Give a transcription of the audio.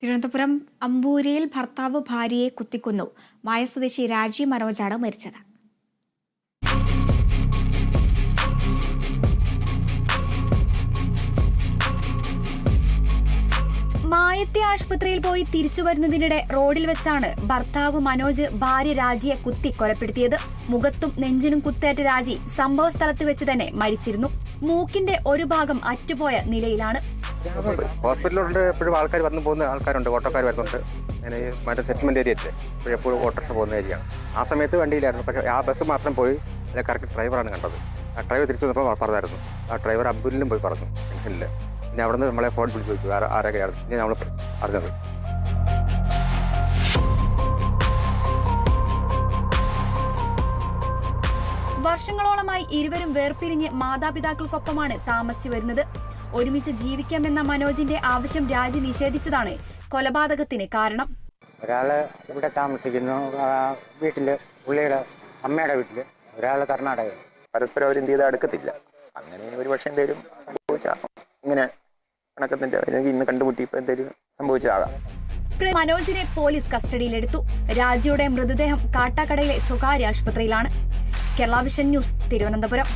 തിരുവനന്തപുരം അമ്പൂരിയിൽ ഭർത്താവ് ഭാര്യയെ കുത്തിക്കൊന്നു. മായ സ്വദേശി രാജി മനോജാണ് മരിച്ചത്. മായത്തെ ആശുപത്രിയിൽ പോയി തിരിച്ചു വരുന്നതിനിടെ റോഡിൽ വെച്ചാണ് ഭർത്താവ് മനോജ് ഭാര്യ രാജിയെ കുത്തി കൊലപ്പെടുത്തിയത്. മുഖത്തും നെഞ്ചിനും കുത്തേറ്റ രാജി സംഭവ സ്ഥലത്ത് വെച്ച് തന്നെ മരിച്ചിരുന്നു. മൂക്കിന്റെ ഒരു ഭാഗം അറ്റുപോയ നിലയിലാണ്. ഹോസ്പിറ്റലുണ്ട്. എപ്പോഴും ആൾക്കാർ വന്നു പോകുന്ന ആൾക്കാരുണ്ട്, ഓട്ടോക്കാർ വരുന്നുണ്ട്. അങ്ങനെ മറ്റേ സെറ്റിൽമെന്റ് ഏരിയ അല്ലേ, എപ്പോഴും ഓട്ടോറിക്ഷ പോകുന്ന ഏരിയ. ആ സമയത്ത് വണ്ടിയിലായിരുന്നു. പക്ഷേ ആ ബസ് മാത്രം പോയി അതിലെ കറക്റ്റ് ഡ്രൈവറാണ് കണ്ടത്. ആ ഡ്രൈവർ തിരിച്ചു വന്നപ്പോൾ പറഞ്ഞായിരുന്നു. ആ ഡ്രൈവർ അമ്പൂരിലും പോയി പറഞ്ഞു ജംഗ്ഷനിൽ. പിന്നെ അവിടെ നിന്ന് നമ്മളെ ഫോൺ വിളിച്ച് ചോദിച്ചു ആരൊക്കെയാണ്. പിന്നെ നമ്മൾ അറിഞ്ഞത്. വർഷങ്ങളോളമായി ഇരുവരും വേർപിരിഞ്ഞ് മാതാപിതാക്കൾക്കൊപ്പമാണ് താമസിച്ചു വരുന്നത്. ഒരുമിച്ച് ജീവിക്കാമെന്ന മനോജിന്റെ ആവശ്യം രാജി നിഷേധിച്ചതാണ് കൊലപാതകത്തിന് കാരണം. ഒരാള് ഇവിടെ താമസിക്കുന്നു, വീട്ടില് പുള്ളിയുടെ അമ്മയുടെ വീട്ടില്, ഒരാള് കർണാടക. പരസ്പരം അവർ എന്ത് ചെയ്താൽ അടുക്കത്തില്ല. അങ്ങനെ ഒരു പക്ഷേ എന്തെങ്കിലും സംഭവിച്ചാൽ ഇങ്ങനെ കണക്കത്തിന്റെ ഇന്ന് കണ്ടുമുട്ടി ഇപ്പൊ എന്തെങ്കിലും സംഭവിച്ചതാകാം. മനോജിനെ പോലീസ് കസ്റ്റഡിയിലെടുത്തു. രാജിയുടെ മൃതദേഹം കാട്ടാക്കടയിലെ സ്വകാര്യ ആശുപത്രിയിലാണ്. Kerala vision news, Thiruvananthapuram.